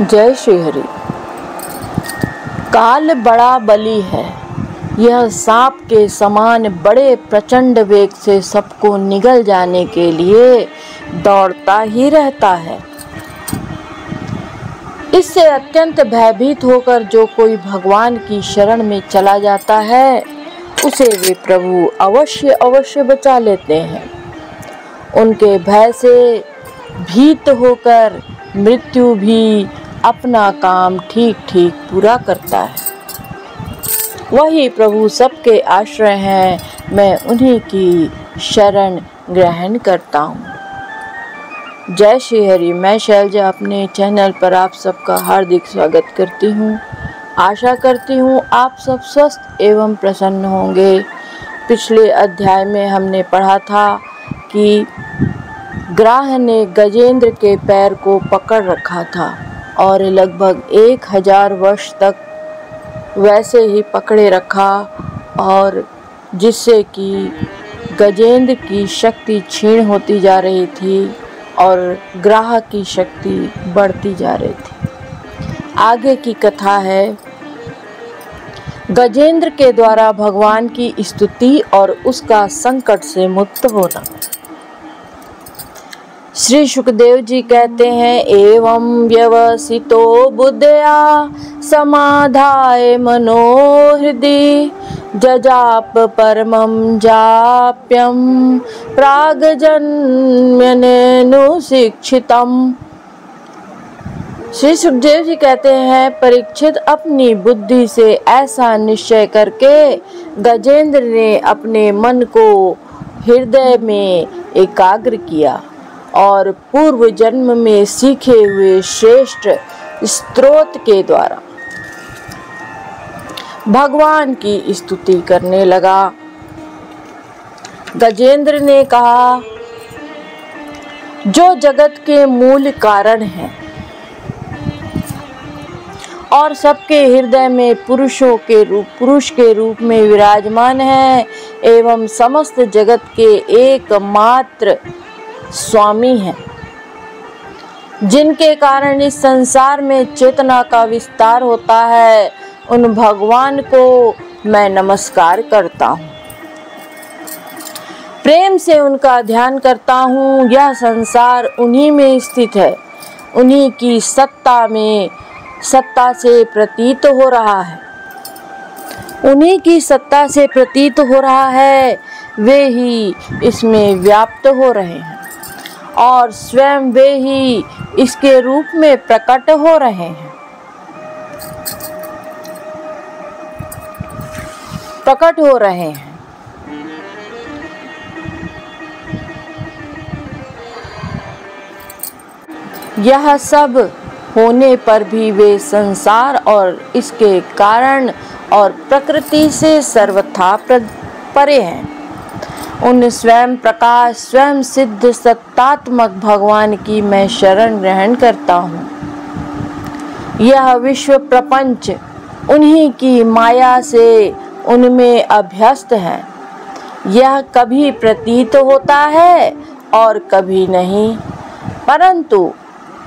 जय श्री हरि। काल बड़ा बली है, यह सांप के समान बड़े प्रचंड वेग से सबको निगल जाने के लिए दौड़ता ही रहता है। इससे अत्यंत भयभीत होकर जो कोई भगवान की शरण में चला जाता है, उसे वे प्रभु अवश्य अवश्य बचा लेते हैं। उनके भय से भीत होकर मृत्यु भी अपना काम ठीक ठीक पूरा करता है। वही प्रभु सबके आश्रय हैं, मैं उन्हीं की शरण ग्रहण करता हूँ। जय श्री हरि। मैं शैलजा अपने चैनल पर आप सबका हार्दिक स्वागत करती हूँ। आशा करती हूँ आप सब स्वस्थ एवं प्रसन्न होंगे। पिछले अध्याय में हमने पढ़ा था कि ग्राह ने गजेंद्र के पैर को पकड़ रखा था और लगभग 1000 वर्ष तक वैसे ही पकड़े रखा, और जिससे कि गजेंद्र की शक्ति क्षीण होती जा रही थी और ग्राह की शक्ति बढ़ती जा रही थी। आगे की कथा है गजेंद्र के द्वारा भगवान की स्तुति और उसका संकट से मुक्त होना। श्री सुखदेव जी कहते हैं, एवं व्यवसितो बुद्धया समाधाय मनोहृदि जजाप परमं जाप्यं प्रागजन्मनेनुशिक्षितम्। श्री सुखदेव जी कहते हैं, परीक्षित अपनी बुद्धि से ऐसा निश्चय करके गजेंद्र ने अपने मन को हृदय में एकाग्र किया और पूर्व जन्म में सीखे हुए श्रेष्ठ स्तोत्र के द्वारा भगवान की स्तुति करने लगा। गजेंद्र ने कहा, जो जगत के मूल कारण हैं और सबके हृदय में पुरुष के रूप में विराजमान है एवं समस्त जगत के एकमात्र स्वामी हैं, जिनके कारण इस संसार में चेतना का विस्तार होता है, उन भगवान को मैं नमस्कार करता हूँ, प्रेम से उनका ध्यान करता हूँ। यह संसार उन्हीं में स्थित है, उन्हीं की सत्ता से प्रतीत हो रहा है, उन्हीं की सत्ता से प्रतीत हो रहा है। वे ही इसमें व्याप्त हो रहे हैं और स्वयं वे ही इसके रूप में प्रकट हो रहे हैं। यह सब होने पर भी वे संसार और इसके कारण और प्रकृति से सर्वथा परे हैं। उन स्वयं प्रकाश स्वयं सिद्ध सत्तात्मक भगवान की मैं शरण ग्रहण करता हूँ। यह विश्व प्रपंच उन्हीं की माया से उनमें अभ्यस्त है। यह कभी प्रतीत होता है और कभी नहीं, परंतु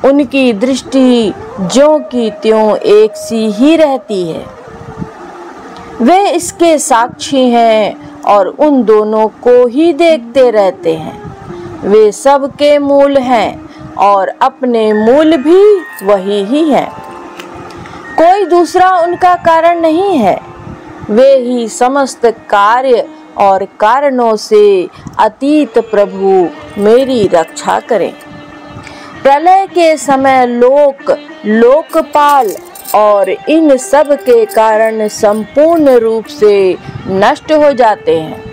उनकी दृष्टि ज्यों की त्यों एक सी ही रहती है। वे इसके साक्षी हैं और उन दोनों को ही देखते रहते हैं। वे सबके मूल हैं और अपने मूल भी वही ही हैं। कोई दूसरा उनका कारण नहीं है। वे ही समस्त कार्य और कारणों से अतीत प्रभु मेरी रक्षा करें। प्रलय के समय लोकपाल और इन सब के कारण संपूर्ण रूप से नष्ट हो जाते हैं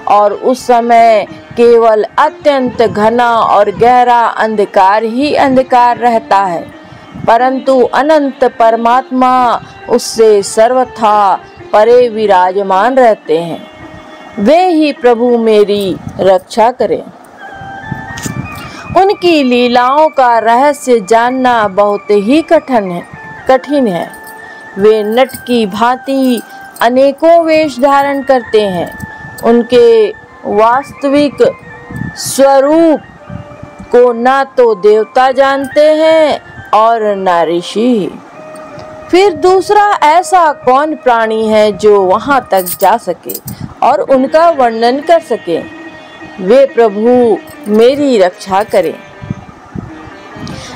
और उस समय केवल अत्यंत घना और गहरा अंधकार ही अंधकार रहता है, परंतु अनंत परमात्मा उससे सर्वथा परे विराजमान रहते हैं। वे ही प्रभु मेरी रक्षा करें। उनकी लीलाओं का रहस्य जानना बहुत ही कठिन है। वे नट की भांति अनेकों वेश धारण करते हैं। उनके वास्तविक स्वरूप को ना तो देवता जानते हैं और न ऋषि। फिर दूसरा ऐसा कौन प्राणी है जो वहां तक जा सके और उनका वर्णन कर सके। वे प्रभु मेरी रक्षा करें।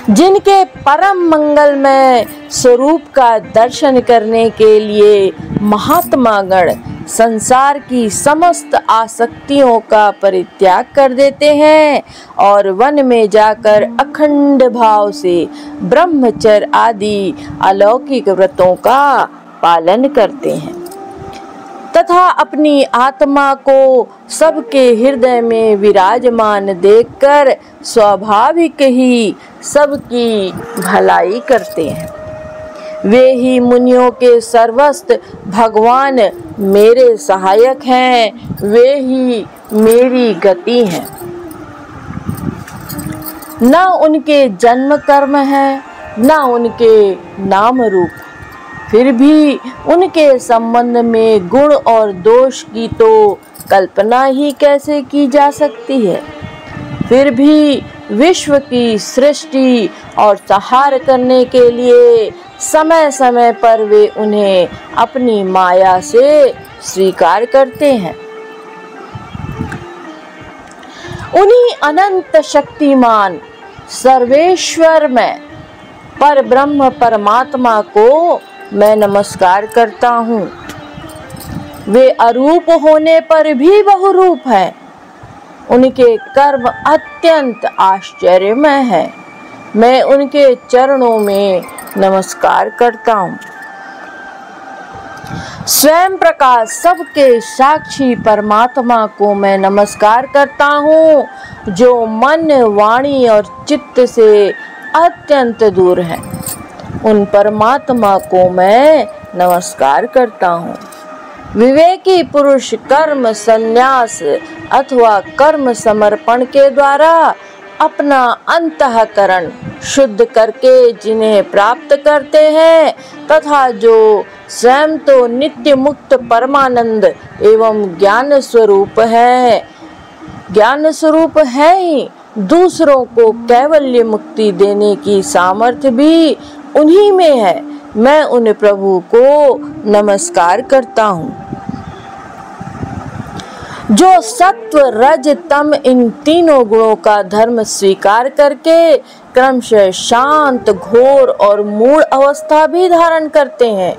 जिनके परम मंगलमय स्वरूप का दर्शन करने के लिए महात्मा गण संसार की समस्त आसक्तियों का परित्याग कर देते हैं और वन में जाकर अखंड भाव से ब्रह्मचर्य आदि अलौकिक व्रतों का पालन करते हैं तथा अपनी आत्मा को सबके हृदय में विराजमान देखकर स्वाभाविक ही सबकी भलाई करते हैं। वे ही मुनियों के सर्वस्व भगवान मेरे सहायक हैं, वे ही मेरी गति हैं। न उनके जन्म कर्म है न उनके नाम रूप, फिर भी उनके संबंध में गुण और दोष की तो कल्पना ही कैसे की जा सकती है। फिर भी विश्व की सृष्टि और संहार करने के लिए समय समय पर वे उन्हें अपनी माया से स्वीकार करते हैं। उन्हीं अनंत शक्तिमान सर्वेश्वर में पर ब्रह्म परमात्मा को मैं नमस्कार करता हूँ। वे अरूप होने पर भी बहुरूप हैं। उनके कर्म अत्यंत आश्चर्यमय है। मैं उनके चरणों में नमस्कार करता हूँ। स्वयं प्रकाश सबके साक्षी परमात्मा को मैं नमस्कार करता हूँ, जो मन वाणी और चित्त से अत्यंत दूर है। उन परमात्मा को मैं नमस्कार करता हूँ। विवेकी पुरुष कर्म संन्यास अथवा कर्म समर्पण के द्वारा अपना अंतःकरण शुद्ध करके जिन्हें प्राप्त करते हैं तथा जो स्वयं तो नित्य मुक्त परमानंद एवं ज्ञान स्वरूप है ही, दूसरों को कैवल्य मुक्ति देने की सामर्थ्य भी उन्हीं में है। मैं उन प्रभु को नमस्कार करता हूँ जो सत्व रज तम इन तीनों गुणों का धर्म स्वीकार करके क्रमशः शांत घोर और मूढ़ अवस्था भी धारण करते हैं।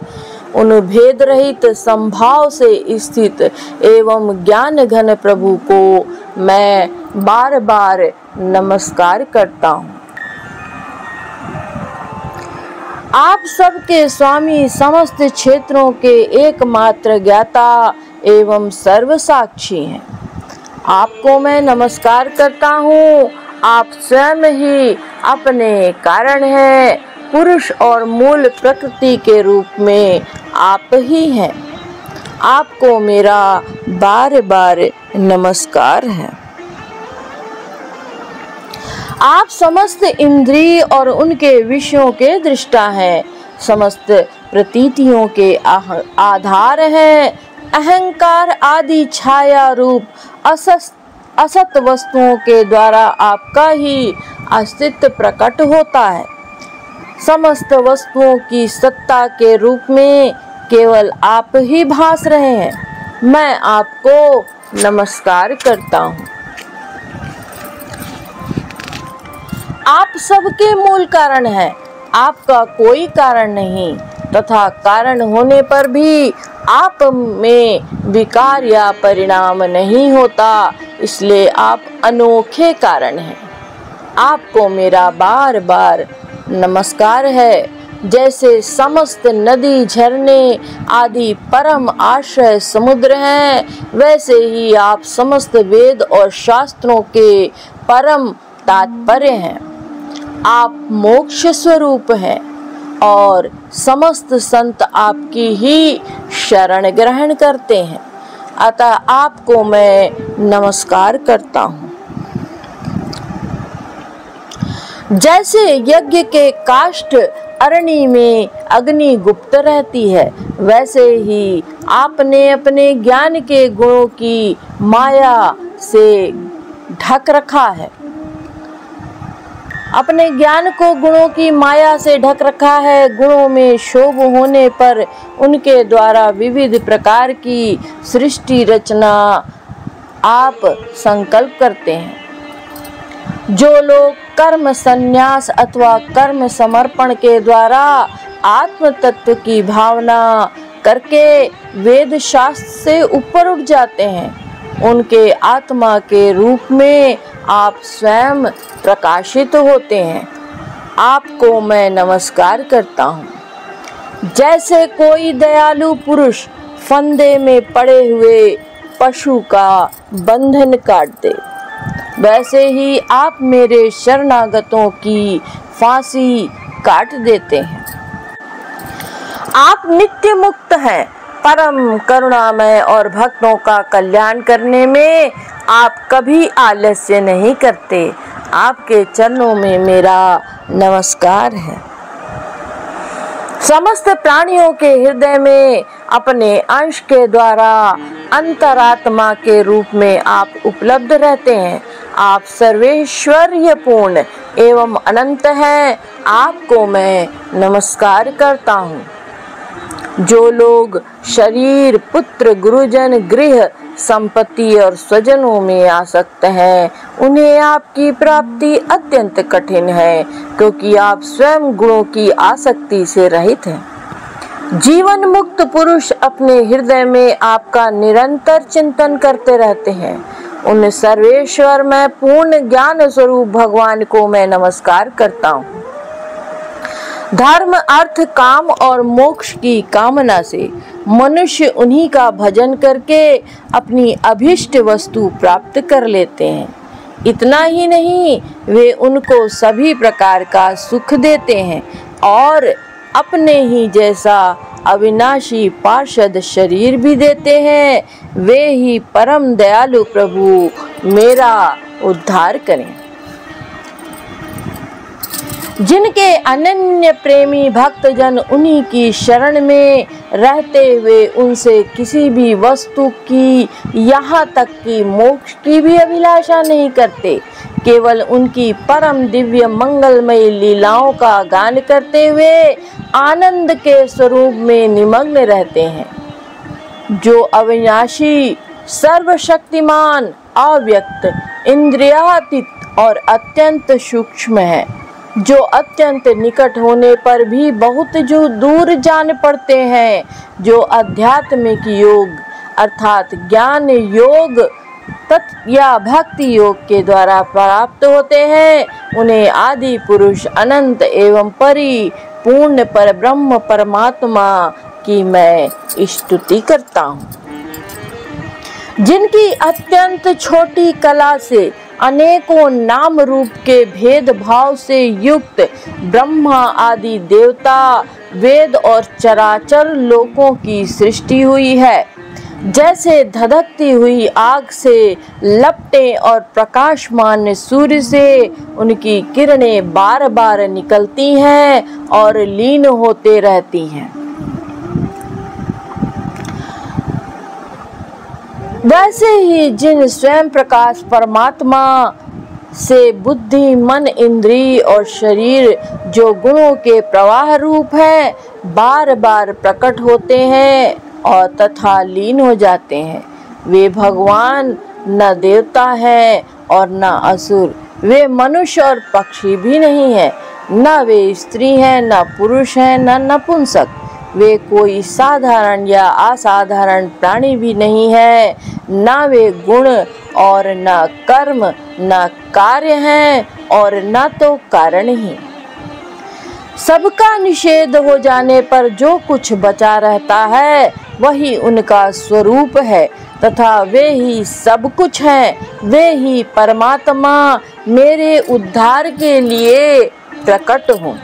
उन भेद रहित संभाव से स्थित एवं ज्ञान घन प्रभु को मैं बार बार नमस्कार करता हूँ। आप सबके स्वामी समस्त क्षेत्रों के एकमात्र ज्ञाता एवं सर्व साक्षी हैं। आपको मैं नमस्कार करता हूँ। आप स्वयं ही अपने कारण हैं। पुरुष और मूल प्रकृति के रूप में आप ही हैं। आपको मेरा बार बार नमस्कार है। आप समस्त इंद्रिय और उनके विषयों के दृष्टा हैं, समस्त प्रतीतियों के आधार हैं। अहंकार आदि छाया रूप असत वस्तुओं के द्वारा आपका ही अस्तित्व प्रकट होता है। समस्त वस्तुओं की सत्ता के रूप में केवल आप ही भास रहे हैं। मैं आपको नमस्कार करता हूँ। आप सबके मूल कारण हैं। आपका कोई कारण नहीं तथा कारण होने पर भी आप में विकार या परिणाम नहीं होता, इसलिए आप अनोखे कारण हैं। आपको मेरा बार बार नमस्कार है। जैसे समस्त नदी झरने आदि परम आश्रय समुद्र हैं, वैसे ही आप समस्त वेद और शास्त्रों के परम तात्पर्य हैं। आप मोक्ष स्वरूप हैं और समस्त संत आपकी ही शरण ग्रहण करते हैं। अतः आपको मैं नमस्कार करता हूँ। जैसे यज्ञ के काष्ठ अरणि में अग्नि गुप्त रहती है, वैसे ही आपने अपने ज्ञान के गुणों की माया से ढक रखा है। अपने ज्ञान को गुणों की माया से ढक रखा है। गुणों में शोभ होने पर उनके द्वारा विविध प्रकार की सृष्टि रचना आप संकल्प करते हैं। जो लोग कर्म संन्यास अथवा कर्म समर्पण के द्वारा आत्म तत्व की भावना करके वेद शास्त्र से ऊपर उठ जाते हैं, उनके आत्मा के रूप में आप स्वयं प्रकाशित होते हैं। आपको मैं नमस्कार करता हूँ। जैसे कोई दयालु पुरुष फंदे में पड़े हुए पशु का बंधन काट दे, वैसे ही आप मेरे शरणागतों की फांसी काट देते हैं। आप नित्य मुक्त हैं, परम करुणामय और भक्तों का कल्याण करने में आप कभी आलस्य नहीं करते। आपके चरणों में मेरा नमस्कार है। समस्त प्राणियों के हृदय में अपने अंश के द्वारा अंतरात्मा के रूप में आप उपलब्ध रहते हैं। आप सर्वैश्वर्यपूर्ण एवं अनंत हैं। आपको मैं नमस्कार करता हूँ। जो लोग शरीर, पुत्र, गुरुजन, गृह, संपत्ति और स्वजनों में आसक्त हैं, उन्हें आपकी प्राप्ति अत्यंत कठिन है, क्योंकि आप स्वयं गुणों की आसक्ति से रहित हैं। जीवन मुक्त पुरुष अपने हृदय में आपका निरंतर चिंतन करते रहते हैं। उन सर्वेश्वर में पूर्ण ज्ञान स्वरूप भगवान को मैं नमस्कार करता हूँ। धर्म, अर्थ, काम और मोक्ष की कामना से मनुष्य उन्हीं का भजन करके अपनी अभीष्ट वस्तु प्राप्त कर लेते हैं। इतना ही नहीं, वे उनको सभी प्रकार का सुख देते हैं और अपने ही जैसा अविनाशी पार्षद शरीर भी देते हैं। वे ही परम दयालु प्रभु मेरा उद्धार करें। जिनके अनन्य प्रेमी भक्तजन उन्हीं की शरण में रहते हुए उनसे किसी भी वस्तु की, यहाँ तक कि मोक्ष की भी अभिलाषा नहीं करते, केवल उनकी परम दिव्य मंगलमय लीलाओं का गान करते हुए आनंद के स्वरूप में निमग्न रहते हैं। जो अविनाशी, सर्वशक्तिमान, अव्यक्त, इंद्रियातीत और अत्यंत सूक्ष्म है, जो अत्यंत निकट होने पर भी बहुत जो दूर जान पड़ते हैं, जो आध्यात्मिक योग अर्थात ज्ञान योग या भक्ति योग के द्वारा प्राप्त होते हैं, उन्हें आदि पुरुष अनंत एवं परिपूर्ण पर ब्रह्म परमात्मा की मैं स्तुति करता हूँ। जिनकी अत्यंत छोटी कला से अनेकों नाम रूप के भेदभाव से युक्त ब्रह्मा आदि देवता, वेद और चराचर लोकों की सृष्टि हुई है। जैसे धधकती हुई आग से लपटें और प्रकाशमान सूर्य से उनकी किरणें बार बार निकलती हैं और लीन होते रहती हैं, वैसे ही जिन स्वयं प्रकाश परमात्मा से बुद्धि, मन, इंद्रिय और शरीर जो गुणों के प्रवाह रूप है, बार बार प्रकट होते हैं और तथा लीन हो जाते हैं। वे भगवान न देवता हैं और न असुर, वे मनुष्य और पक्षी भी नहीं हैं, न वे स्त्री हैं, न पुरुष हैं, न नपुंसक। वे कोई साधारण या असाधारण प्राणी भी नहीं है, न वे गुण और न कर्म, न कार्य हैं और न तो कारण ही। सबका निषेध हो जाने पर जो कुछ बचा रहता है वही उनका स्वरूप है तथा वे ही सब कुछ हैं। वे ही परमात्मा मेरे उद्धार के लिए प्रकट हों।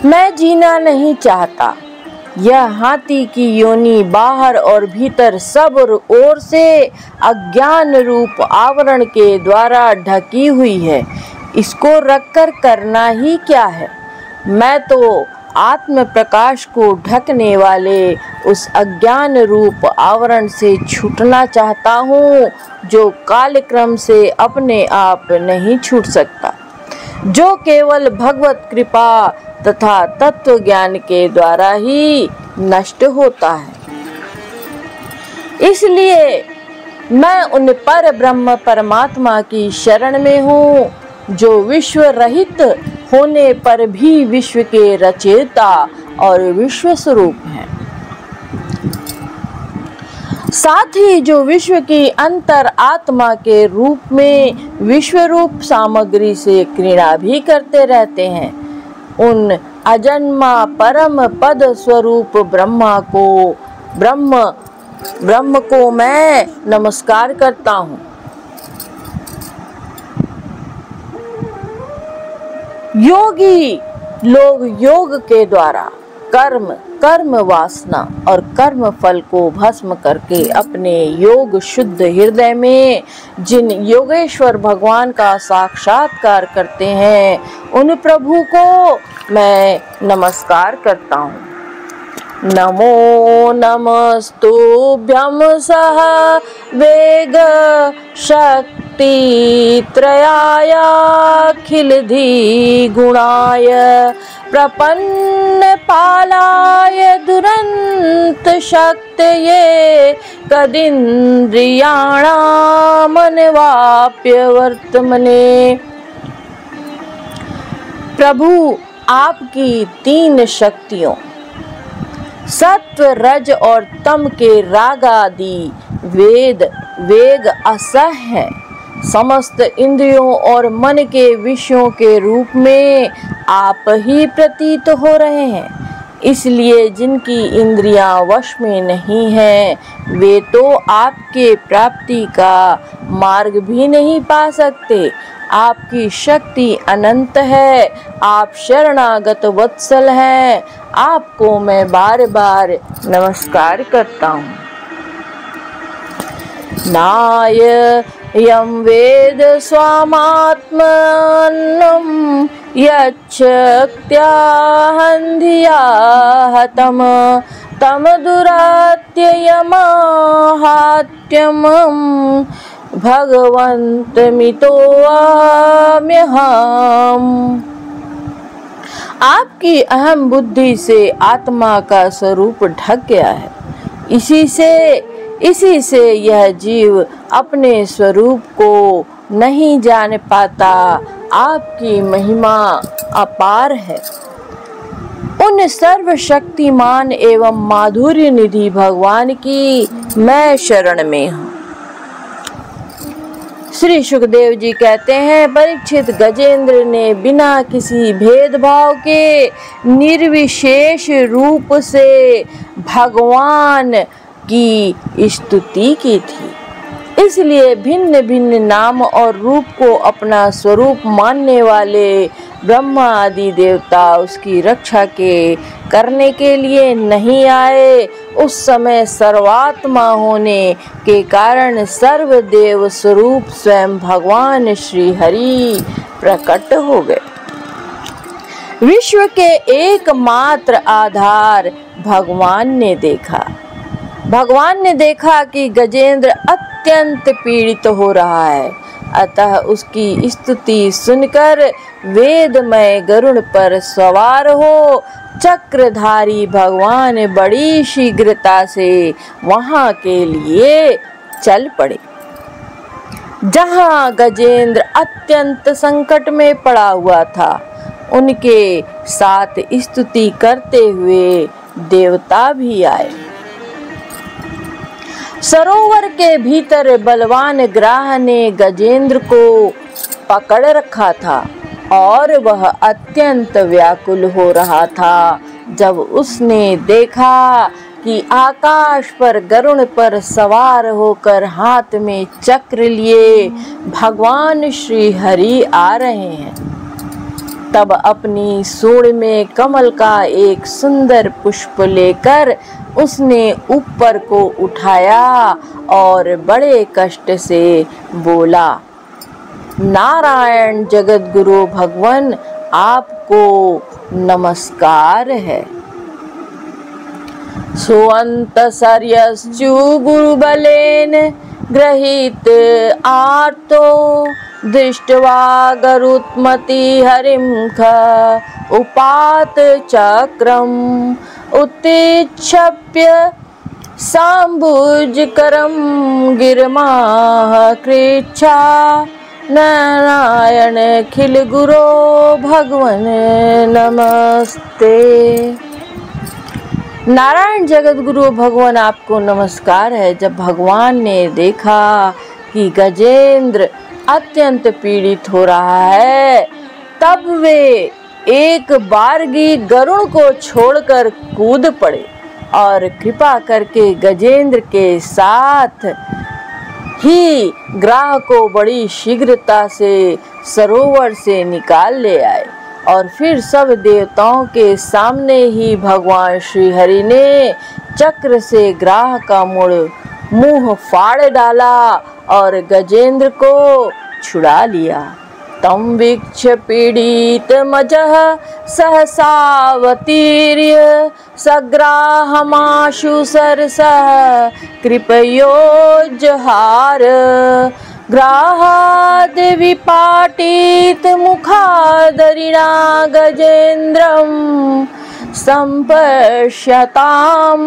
मैं जीना नहीं चाहता। यह हाथी की योनि बाहर और भीतर सब ओर से अज्ञान रूप आवरण के द्वारा ढकी हुई है। इसको रखकर करना ही क्या है। मैं तो आत्म प्रकाश को ढकने वाले उस अज्ञान रूप आवरण से छूटना चाहता हूँ, जो कालक्रम से अपने आप नहीं छूट सकता। जो केवल भगवत कृपा तथा तत्व ज्ञान के द्वारा ही नष्ट होता है। इसलिए मैं उन पर ब्रह्म परमात्मा की शरण में हूँ, जो विश्व रहित होने पर भी विश्व के रचयिता और विश्व स्वरूप हैं। साथ ही जो विश्व की अंतर आत्मा के रूप में विश्व रूप सामग्री से क्रीड़ा भी करते रहते हैं, उन अजन्मा परम पद स्वरूप ब्रह्म को मैं नमस्कार करता हूँ। योगी लोग योग के द्वारा कर्म वासना और कर्म फल को भस्म करके अपने योग शुद्ध हृदय में जिन योगेश्वर भगवान का साक्षात्कार करते हैं, उन प्रभु को मैं नमस्कार करता हूँ। नमो नमस्तुभ्यं सह वेग शक्ति त्रयाय अखिलधि गुणाय प्रपन्न पालाय दुरंत शक्तये कदिन्द्रियाणामनवाप्य वर्तमने। प्रभु आपकी तीन शक्तियों सत्व रज और तम के रागादि वेग असह है, समस्त इंद्रियों और मन के विषयों के रूप में आप ही प्रतीत हो रहे हैं। इसलिए जिनकी इंद्रियां वश में नहीं हैं, वे तो आपके प्राप्ति का मार्ग भी नहीं पा सकते। आपकी शक्ति अनंत है, आप शरणागत वत्सल हैं। आपको मैं बार बार नमस्कार करता हूँ। नायं वेद स्वामात्मनं यच्छक्त्या हन्धिया हतं तं दुरात्ययमाहात्म्यं भगवन्तमितोऽम्यहम्। आपकी अहम बुद्धि से आत्मा का स्वरूप ढक गया है। इसी से यह जीव अपने स्वरूप को नहीं जान पाता। आपकी महिमा अपार है। उन सर्वशक्तिमान एवं माधुर्य निधि भगवान की मैं शरण में हूँ। श्री सुखदेव जी कहते हैं, परीक्षित गजेंद्र ने बिना किसी भेदभाव के निर्विशेष रूप से भगवान की स्तुति की थी। इसलिए भिन्न भिन्न नाम और रूप को अपना स्वरूप मानने वाले ब्रह्मा आदि देवता उसकी रक्षा करने के लिए नहीं आए। उस समय सर्वात्मा होने के कारण सर्वदेव स्वरूप स्वयं भगवान श्री हरि प्रकट हो गए। विश्व के एकमात्र आधार भगवान ने देखा कि गजेंद्र अत्यंत पीड़ित हो रहा है, अतः उसकी स्तुति सुनकर वेदमय गरुड़ पर सवार हो चक्रधारी भगवान बड़ी शीघ्रता से वहां के लिए चल पड़े। जहां गजेंद्र अत्यंत संकट में पड़ा हुआ था, उनके साथ स्तुति करते हुए देवता भी आए। सरोवर के भीतर बलवान ग्राह ने गजेंद्र को पकड़ रखा था और वह अत्यंत व्याकुल हो रहा था। जब उसने देखा कि आकाश पर गरुड़ पर सवार होकर हाथ में चक्र लिए भगवान श्री हरि आ रहे हैं, तब अपनी सूंड में कमल का एक सुंदर पुष्प लेकर उसने ऊपर को उठाया और बड़े कष्ट से बोला, नारायण जगत गुरु भगवान, आपको नमस्कार है। सुअंत सर्यश्चु गुरुबलेन गृहीत आर्तो दृष्ट्वा गरुत्मति हरिं ख उपात चक्रम् उत्तिक्षप्य साम्बुजकरं गिरमाह कृच्छा नारायण खिल गुरो भगवन नमस्ते। नारायण जगत गुरु भगवान आपको नमस्कार है। जब भगवान ने देखा कि गजेंद्र अत्यंत पीड़ित हो रहा है, तब वे एक बारगी गरुड़ को छोड़कर कूद पड़े और कृपा करके गजेंद्र के साथ ही ग्राह को बड़ी शीघ्रता से सरोवर से निकाल ले आए और फिर सब देवताओं के सामने ही भगवान श्री हरि ने चक्र से ग्राह का मुंह फाड़ डाला और गजेंद्र को छुड़ा लिया। तम वीक्ष पीड़ित मजः सहसावतीर्य सग्राहमाशु सरसः कृपयोजहार ग्राहाद् विपाटित मुखादरिणा गजेन्द्रं संपश्यतां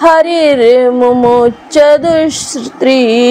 हरिर्मुमुच्च दुष्स्त्रियाणाम्।